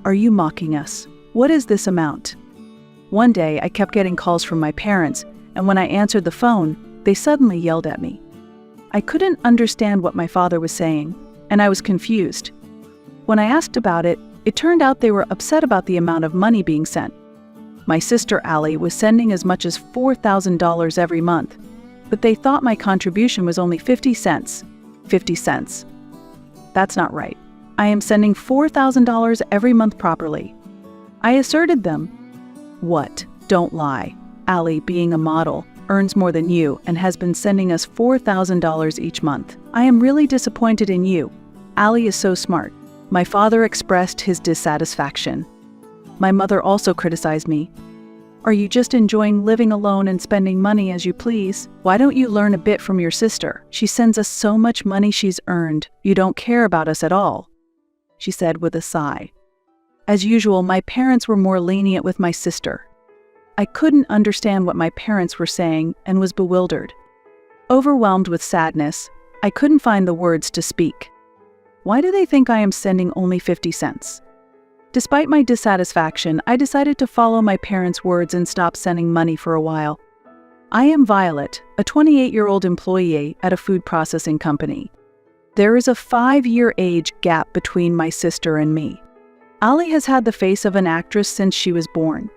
Are you mocking us? What is this amount? One day, I kept getting calls from my parents, and when I answered the phone, they suddenly yelled at me. I couldn't understand what my father was saying, and I was confused. When I asked about it, it turned out they were upset about the amount of money being sent. My sister Allie was sending as much as $4,000 every month, but they thought my contribution was only 50 cents. 50 cents. That's not right. I am sending $4,000 every month properly. I asserted them. What? Don't lie. Allie, being a model, earns more than you and has been sending us $4,000 each month. I am really disappointed in you. Allie is so smart. My father expressed his dissatisfaction. My mother also criticized me. Are you just enjoying living alone and spending money as you please? Why don't you learn a bit from your sister? She sends us so much money she's earned. You don't care about us at all, she said with a sigh. As usual, my parents were more lenient with my sister. I couldn't understand what my parents were saying and was bewildered. Overwhelmed with sadness, I couldn't find the words to speak. Why do they think I am sending only 50 cents? Despite my dissatisfaction, I decided to follow my parents' words and stop sending money for a while. I am Violet, a 28-year-old employee at a food processing company. There is a 5-year age gap between my sister and me. Allie has had the face of an actress since she was born.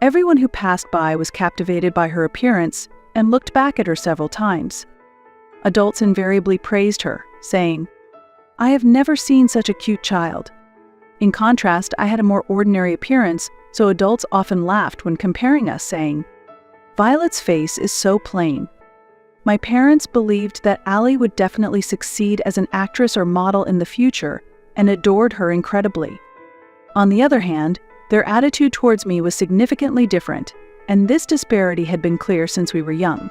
Everyone who passed by was captivated by her appearance and looked back at her several times. Adults invariably praised her, saying, "I have never seen such a cute child." In contrast, I had a more ordinary appearance, so adults often laughed when comparing us, saying, "Violet's face is so plain." My parents believed that Allie would definitely succeed as an actress or model in the future and adored her incredibly. On the other hand, their attitude towards me was significantly different, and this disparity had been clear since we were young.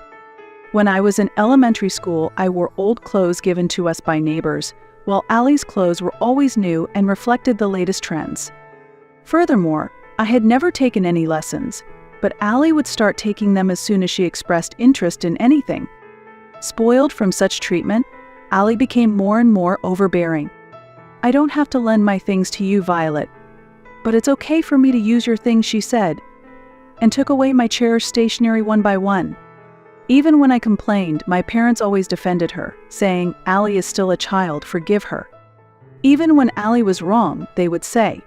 When I was in elementary school, I wore old clothes given to us by neighbors, while Allie's clothes were always new and reflected the latest trends. Furthermore, I had never taken any lessons, but Allie would start taking them as soon as she expressed interest in anything. Spoiled from such treatment, Allie became more and more overbearing. "I don't have to lend my things to you, Violet, but it's okay for me to use your things," she said, and took away my cherished stationery one by one. Even when I complained, my parents always defended her, saying, "Allie is still a child, forgive her." Even when Allie was wrong, they would say,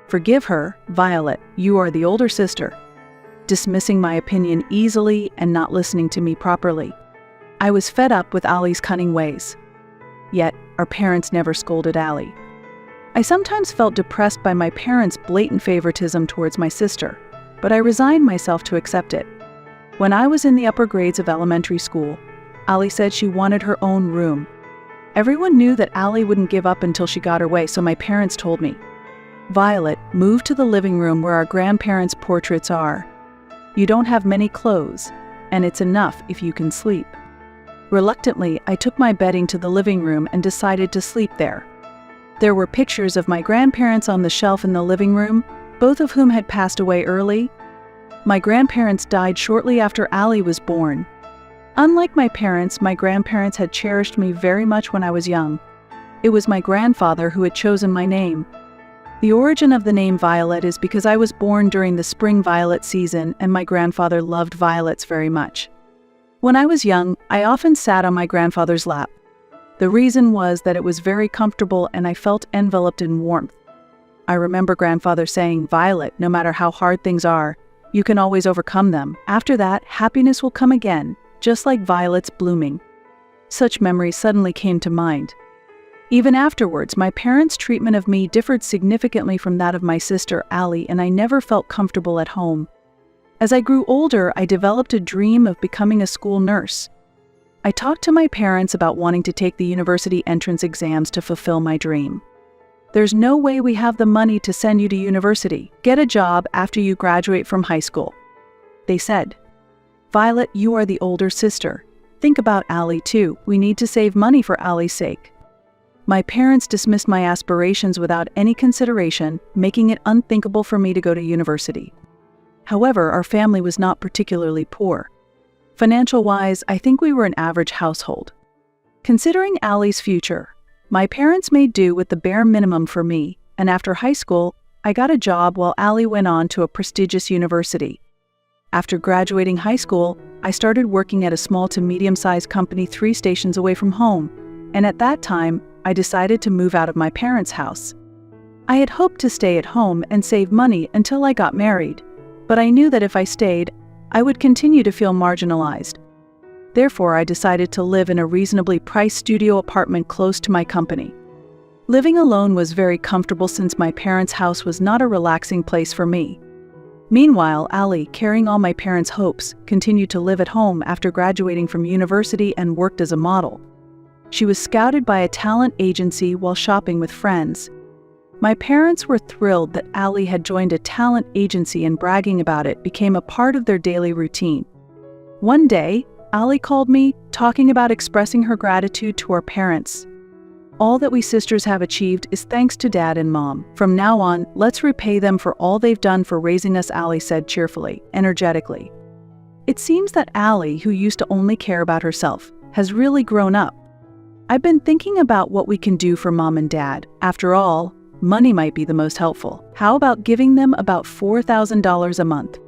"Forgive her, Violet, you are the older sister," dismissing my opinion easily and not listening to me properly. I was fed up with Allie's cunning ways. Yet, our parents never scolded Allie. I sometimes felt depressed by my parents' blatant favoritism towards my sister, but I resigned myself to accept it. When I was in the upper grades of elementary school, Allie said she wanted her own room. Everyone knew that Allie wouldn't give up until she got her way, so my parents told me, "Violet, move to the living room where our grandparents' portraits are. You don't have many clothes, and it's enough if you can sleep." Reluctantly, I took my bedding to the living room and decided to sleep there. There were pictures of my grandparents on the shelf in the living room, both of whom had passed away early. My grandparents died shortly after Allie was born. Unlike my parents, my grandparents had cherished me very much when I was young. It was my grandfather who had chosen my name. The origin of the name Violet is because I was born during the spring violet season and my grandfather loved violets very much. When I was young, I often sat on my grandfather's lap. The reason was that it was very comfortable and I felt enveloped in warmth. I remember grandfather saying, "Violet, no matter how hard things are, you can always overcome them. After that, happiness will come again, just like violets blooming." Such memories suddenly came to mind. Even afterwards, my parents' treatment of me differed significantly from that of my sister Allie, and I never felt comfortable at home. As I grew older, I developed a dream of becoming a school nurse. I talked to my parents about wanting to take the university entrance exams to fulfill my dream. "There's no way we have the money to send you to university. Get a job after you graduate from high school," they said. "Violet, you are the older sister. Think about Allie too. We need to save money for Allie's sake." My parents dismissed my aspirations without any consideration, making it unthinkable for me to go to university. However, our family was not particularly poor. Financial-wise, I think we were an average household. Considering Allie's future, my parents made do with the bare minimum for me, and after high school, I got a job while Allie went on to a prestigious university. After graduating high school, I started working at a small to medium-sized company 3 stations away from home, and at that time, I decided to move out of my parents' house. I had hoped to stay at home and save money until I got married, but I knew that if I stayed, I would continue to feel marginalized. Therefore, I decided to live in a reasonably priced studio apartment close to my company. Living alone was very comfortable since my parents' house was not a relaxing place for me. Meanwhile, Allie, carrying all my parents' hopes, continued to live at home after graduating from university and worked as a model. She was scouted by a talent agency while shopping with friends. My parents were thrilled that Allie had joined a talent agency, and bragging about it became a part of their daily routine. One day, Allie called me, talking about expressing her gratitude to our parents. "All that we sisters have achieved is thanks to Dad and Mom. From now on, let's repay them for all they've done for raising us," Allie said cheerfully, energetically. It seems that Allie, who used to only care about herself, has really grown up. I've been thinking about what we can do for Mom and Dad. After all, money might be the most helpful. How about giving them about $4,000 a month?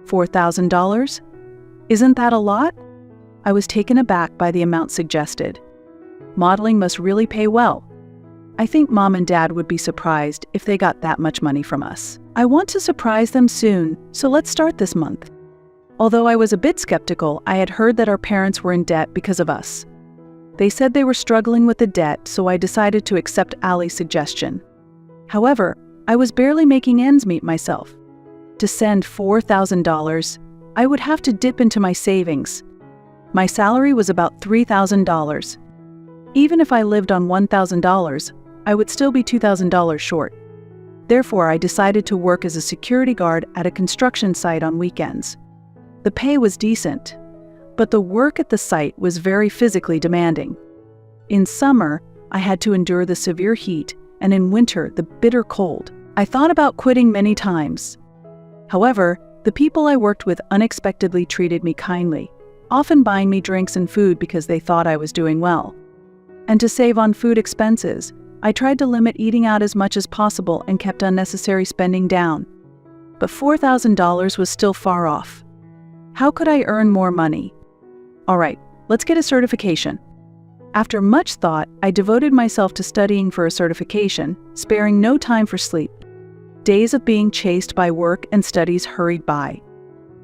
$4,000? Isn't that a lot? I was taken aback by the amount suggested. Modeling must really pay well. I think Mom and Dad would be surprised if they got that much money from us. I want to surprise them soon, so let's start this month. Although I was a bit skeptical, I had heard that our parents were in debt because of us. They said they were struggling with the debt, so I decided to accept Allie's suggestion. However, I was barely making ends meet myself. To send $4,000, I would have to dip into my savings. My salary was about $3,000. Even if I lived on $1,000, I would still be $2,000 short. Therefore, I decided to work as a security guard at a construction site on weekends. The pay was decent, but the work at the site was very physically demanding. In summer, I had to endure the severe heat, and in winter, the bitter cold. I thought about quitting many times. However, the people I worked with unexpectedly treated me kindly, often buying me drinks and food because they thought I was doing well. And to save on food expenses, I tried to limit eating out as much as possible and kept unnecessary spending down. But $4,000 was still far off. How could I earn more money? All right, let's get a certification. After much thought, I devoted myself to studying for a certification, sparing no time for sleep. Days of being chased by work and studies hurried by.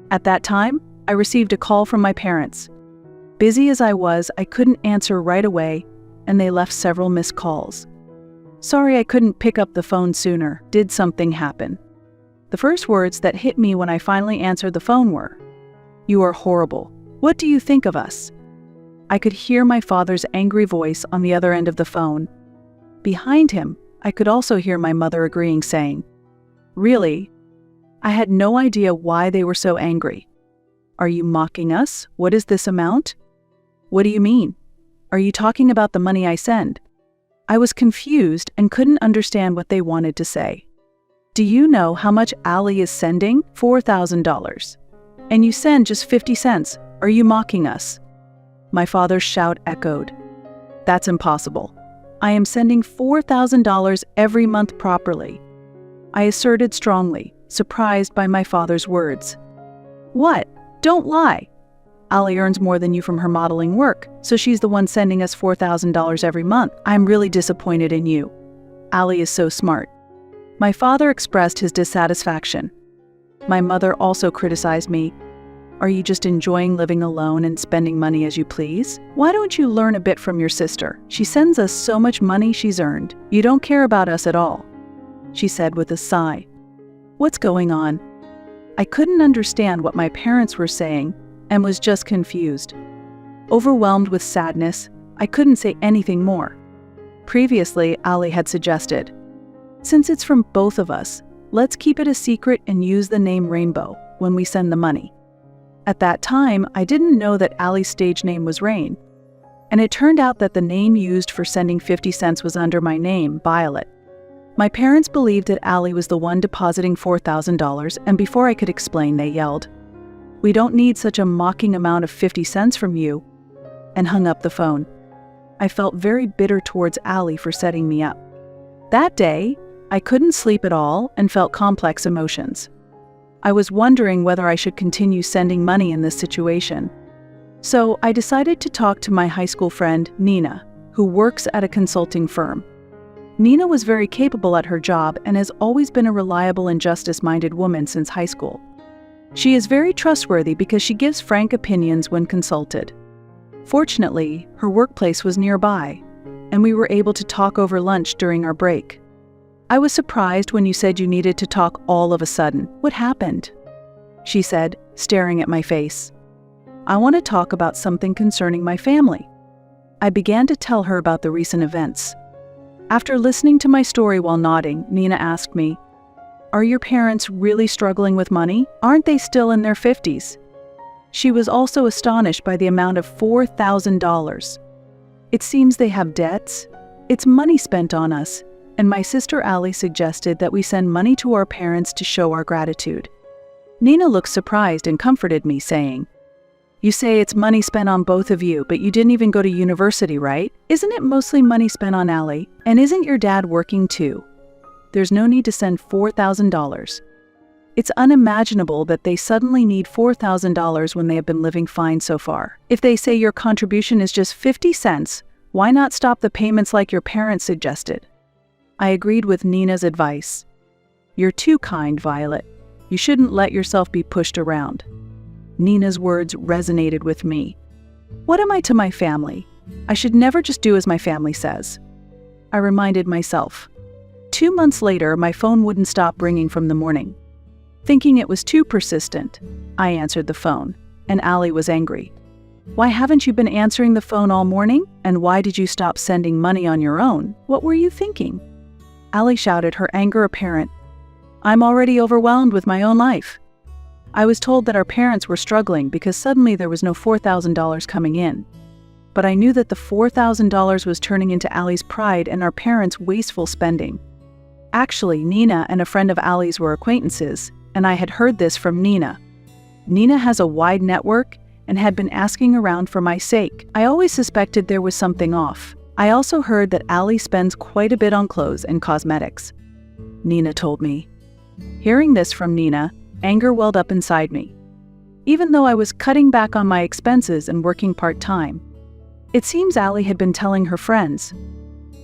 At that time, I received a call from my parents. Busy as I was, I couldn't answer right away, and they left several missed calls. Sorry I couldn't pick up the phone sooner. Did something happen? The first words that hit me when I finally answered the phone were, "You are horrible. What do you think of us?" I could hear my father's angry voice on the other end of the phone. Behind him, I could also hear my mother agreeing, saying, "Really?" I had no idea why they were so angry. "Are you mocking us? What is this amount? What do you mean? Are you talking about the money I send?" I was confused and couldn't understand what they wanted to say. "Do you know how much Allie is sending? $4,000. And you send just 50 cents. Are you mocking us?" My father's shout echoed. "That's impossible. I am sending $4,000 every month properly," I asserted strongly, surprised by my father's words. "What? Don't lie. Allie earns more than you from her modeling work, so she's the one sending us $4,000 every month. I'm really disappointed in you. Allie is so smart." My father expressed his dissatisfaction. My mother also criticized me. "Are you just enjoying living alone and spending money as you please? Why don't you learn a bit from your sister? She sends us so much money she's earned. You don't care about us at all," she said with a sigh. What's going on? I couldn't understand what my parents were saying and was just confused. Overwhelmed with sadness, I couldn't say anything more. Previously, Allie had suggested, "Since it's from both of us, let's keep it a secret and use the name Rainbow when we send the money." At that time, I didn't know that Allie's stage name was Rain, and it turned out that the name used for sending 50 cents was under my name, Violet. My parents believed that Allie was the one depositing $4,000, and before I could explain, they yelled, "We don't need such a mocking amount of 50 cents from you," and hung up the phone. I felt very bitter towards Allie for setting me up. That day, I couldn't sleep at all and felt complex emotions. I was wondering whether I should continue sending money in this situation. So I decided to talk to my high school friend, Nina, who works at a consulting firm. Nina was very capable at her job and has always been a reliable and justice-minded woman since high school. She is very trustworthy because she gives frank opinions when consulted. Fortunately, her workplace was nearby, and we were able to talk over lunch during our break. I was surprised when you said you needed to talk all of a sudden. What happened? She said, staring at my face. I want to talk about something concerning my family. I began to tell her about the recent events. After listening to my story while nodding, Nina asked me, "Are your parents really struggling with money? Aren't they still in their 50s? She was also astonished by the amount of $4,000. It seems they have debts. It's money spent on us, and my sister Allie suggested that we send money to our parents to show our gratitude. Nina looked surprised and comforted me, saying, "You say it's money spent on both of you, but you didn't even go to university, right? Isn't it mostly money spent on Allie? And isn't your dad working too? There's no need to send $4,000. It's unimaginable that they suddenly need $4,000 when they have been living fine so far. If they say your contribution is just 50 cents, why not stop the payments like your parents suggested?" I agreed with Nina's advice. "You're too kind, Violet. You shouldn't let yourself be pushed around." Nina's words resonated with me. What am I to my family? I should never just do as my family says. I reminded myself. 2 months later, my phone wouldn't stop ringing from the morning. Thinking it was too persistent, I answered the phone, and Allie was angry. "Why haven't you been answering the phone all morning? And why did you stop sending money on your own? What were you thinking?" Allie shouted, her anger apparent. "I'm already overwhelmed with my own life. I was told that our parents were struggling because suddenly there was no $4,000 coming in. But I knew that the $4,000 was turning into Allie's pride and our parents' wasteful spending." Actually, Nina and a friend of Allie's were acquaintances, and I had heard this from Nina. Nina has a wide network and had been asking around for my sake. I always suspected there was something off. I also heard that Allie spends quite a bit on clothes and cosmetics. Nina told me. Hearing this from Nina, anger welled up inside me. Even though I was cutting back on my expenses and working part-time, it seems Allie had been telling her friends.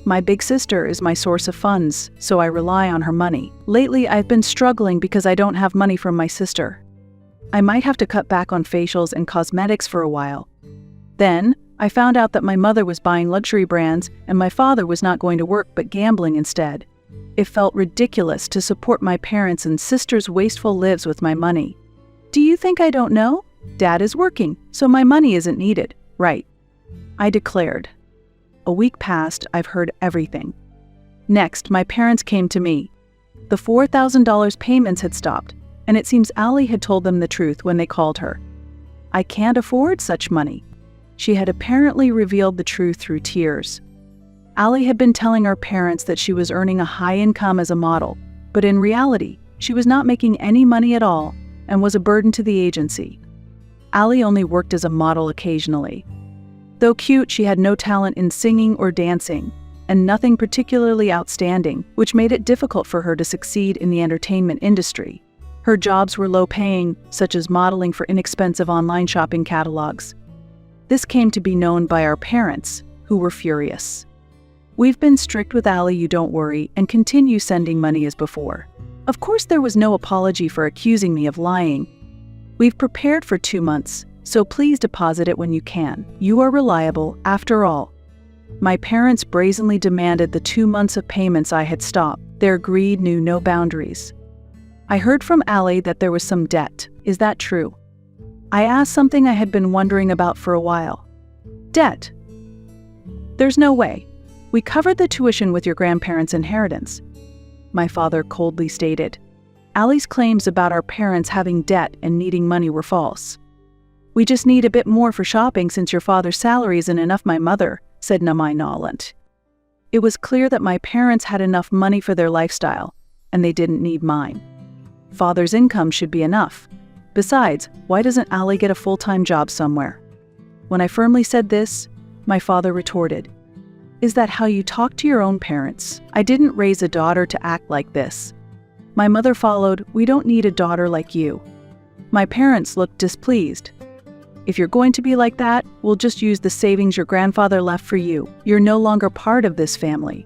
My big sister is my source of funds, so I rely on her money. Lately, I've been struggling because I don't have money from my sister. I might have to cut back on facials and cosmetics for a while. Then, I found out that my mother was buying luxury brands and my father was not going to work but gambling instead. It felt ridiculous to support my parents' and sister's wasteful lives with my money. Do you think I don't know? Dad is working, so my money isn't needed, right? I declared. A week passed, I've heard everything. Next, my parents came to me. The $4,000 payments had stopped, and it seems Allie had told them the truth when they called her. I can't afford such money. She had apparently revealed the truth through tears. Allie had been telling our parents that she was earning a high income as a model, but in reality, she was not making any money at all and was a burden to the agency. Allie only worked as a model occasionally. Though cute, she had no talent in singing or dancing, and nothing particularly outstanding, which made it difficult for her to succeed in the entertainment industry. Her jobs were low-paying, such as modeling for inexpensive online shopping catalogs. This came to be known by our parents, who were furious. We've been strict with Allie, you don't worry, and continue sending money as before. Of course, there was no apology for accusing me of lying. We've prepared for 2 months, so please deposit it when you can. You are reliable, after all. My parents brazenly demanded the 2 months of payments I had stopped. Their greed knew no boundaries. I heard from Allie that there was some debt. Is that true? I asked something I had been wondering about for a while. Debt? There's no way. We covered the tuition with your grandparents' inheritance, my father coldly stated. Allie's claims about our parents having debt and needing money were false. We just need a bit more for shopping since your father's salary isn't enough, my mother, said Namai Noland. It was clear that my parents had enough money for their lifestyle, and they didn't need mine. Father's income should be enough. Besides, why doesn't Allie get a full-time job somewhere? When I firmly said this, my father retorted, Is that how you talk to your own parents? I didn't raise a daughter to act like this. My mother followed, we don't need a daughter like you. My parents looked displeased. If you're going to be like that, we'll just use the savings your grandfather left for you. You're no longer part of this family.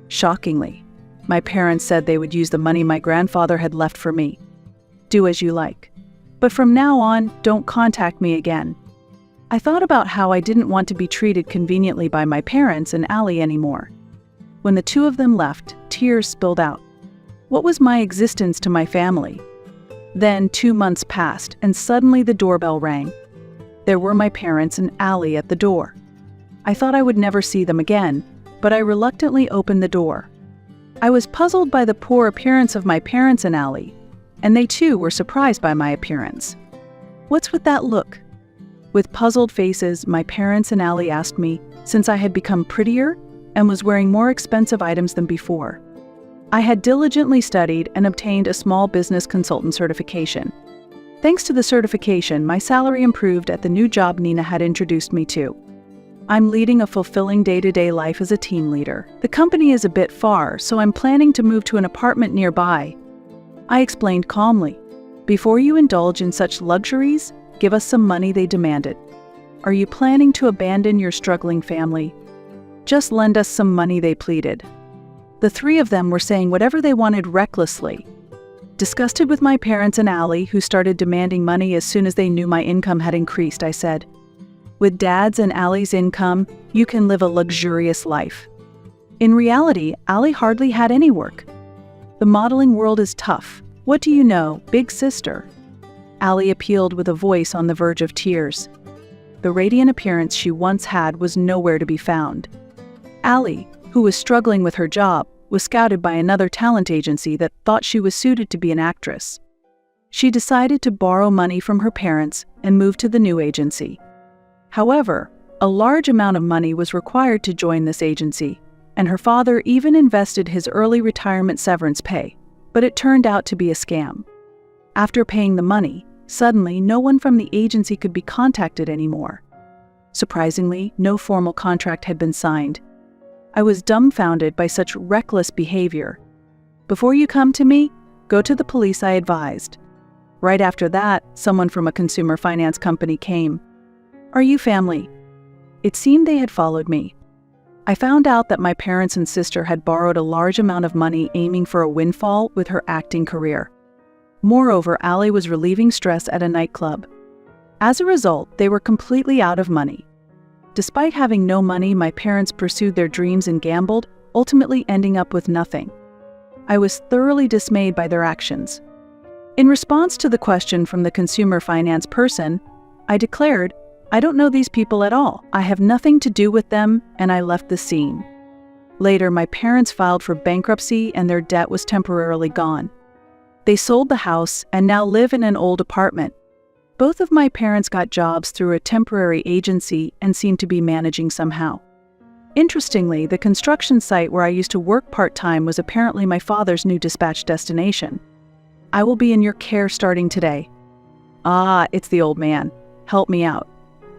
Shockingly, my parents said they would use the money my grandfather had left for me. Do as you like. But from now on, don't contact me again. I thought about how I didn't want to be treated conveniently by my parents and Allie anymore. When the two of them left, tears spilled out. What was my existence to my family? Then 2 months passed, and suddenly the doorbell rang. There were my parents and Allie at the door. I thought I would never see them again, but I reluctantly opened the door. I was puzzled by the poor appearance of my parents and Allie, and they too were surprised by my appearance. What's with that look? With puzzled faces, my parents and Allie asked me, since I had become prettier and was wearing more expensive items than before. I had diligently studied and obtained a small business consultant certification. Thanks to the certification, my salary improved at the new job Nina had introduced me to. I'm leading a fulfilling day-to-day life as a team leader. The company is a bit far, so I'm planning to move to an apartment nearby. I explained calmly. Before you indulge in such luxuries, give us some money, they demanded. Are you planning to abandon your struggling family? Just lend us some money, they pleaded. The three of them were saying whatever they wanted recklessly. Disgusted with my parents and Allie, who started demanding money as soon as they knew my income had increased, I said, with Dad's and Allie's income, you can live a luxurious life. In reality, Allie hardly had any work. The modeling world is tough. What do you know, big sister? Allie appealed with a voice on the verge of tears. The radiant appearance she once had was nowhere to be found. Allie, who was struggling with her job, was scouted by another talent agency that thought she was suited to be an actress. She decided to borrow money from her parents and move to the new agency. However, a large amount of money was required to join this agency, and her father even invested his early retirement severance pay, but it turned out to be a scam. After paying the money, suddenly no one from the agency could be contacted anymore. Surprisingly, no formal contract had been signed. I was dumbfounded by such reckless behavior. Before you come to me, go to the police, I advised. Right after that, someone from a consumer finance company came. Are you family? It seemed they had followed me. I found out that my parents and sister had borrowed a large amount of money aiming for a windfall with her acting career. Moreover, Allie was relieving stress at a nightclub. As a result, they were completely out of money. Despite having no money, my parents pursued their dreams and gambled, ultimately ending up with nothing. I was thoroughly dismayed by their actions. In response to the question from the consumer finance person, I declared, I don't know these people at all. I have nothing to do with them, and I left the scene. Later, my parents filed for bankruptcy and their debt was temporarily gone. They sold the house and now live in an old apartment. Both of my parents got jobs through a temporary agency and seem to be managing somehow. Interestingly, the construction site where I used to work part-time was apparently my father's new dispatch destination. I will be in your care starting today. Ah, it's the old man. Help me out.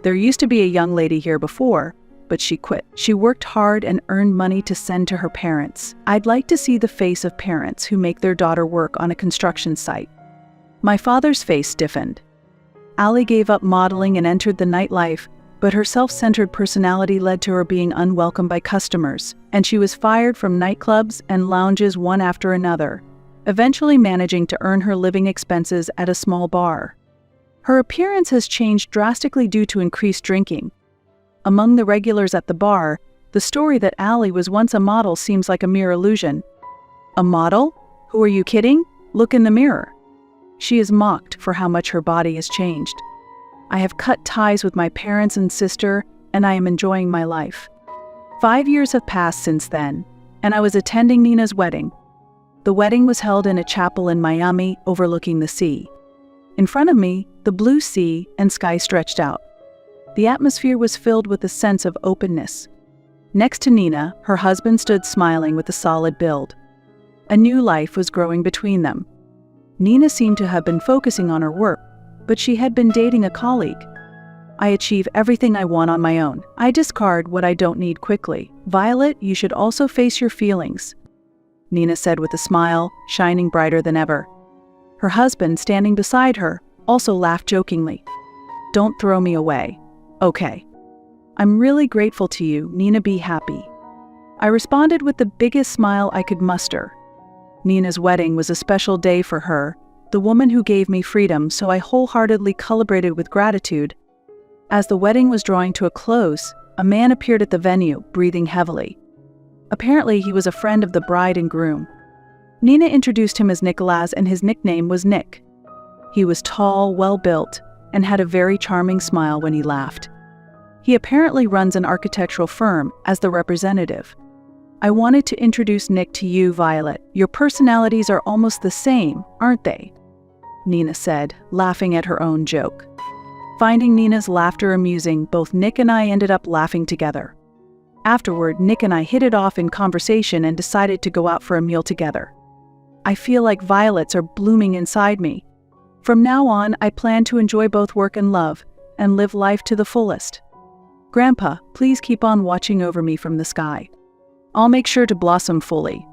There used to be a young lady here before, but she quit. She worked hard and earned money to send to her parents. I'd like to see the face of parents who make their daughter work on a construction site. My father's face stiffened. Allie gave up modeling and entered the nightlife, but her self-centered personality led to her being unwelcome by customers, and she was fired from nightclubs and lounges one after another, eventually managing to earn her living expenses at a small bar. Her appearance has changed drastically due to increased drinking. Among the regulars at the bar, the story that Allie was once a model seems like a mere illusion. A model? Who are you kidding? Look in the mirror. She is mocked for how much her body has changed. I have cut ties with my parents and sister, and I am enjoying my life. 5 years have passed since then, and I was attending Nina's wedding. The wedding was held in a chapel in Miami overlooking the sea. In front of me, the blue sea and sky stretched out. The atmosphere was filled with a sense of openness. Next to Nina, her husband stood smiling with a solid build. A new life was growing between them. Nina seemed to have been focusing on her work, but she had been dating a colleague. I achieve everything I want on my own. I discard what I don't need quickly. Violet, you should also face your feelings," Nina said with a smile, shining brighter than ever. Her husband, standing beside her, also laughed jokingly. "Don't throw me away. Okay. I'm really grateful to you, Nina. Be happy." I responded with the biggest smile I could muster. Nina's wedding was a special day for her, the woman who gave me freedom, so I wholeheartedly celebrated with gratitude. As the wedding was drawing to a close, a man appeared at the venue, breathing heavily. Apparently, he was a friend of the bride and groom. Nina introduced him as Nicholas, and his nickname was Nick. He was tall, well-built, and had a very charming smile when he laughed. He apparently runs an architectural firm as the representative. "I wanted to introduce Nick to you, Violet. Your personalities are almost the same, aren't they?" Nina said, laughing at her own joke. Finding Nina's laughter amusing, both Nick and I ended up laughing together. Afterward, Nick and I hit it off in conversation and decided to go out for a meal together. I feel like violets are blooming inside me. From now on, I plan to enjoy both work and love, and live life to the fullest. Grandpa, please keep on watching over me from the sky. I'll make sure to blossom fully.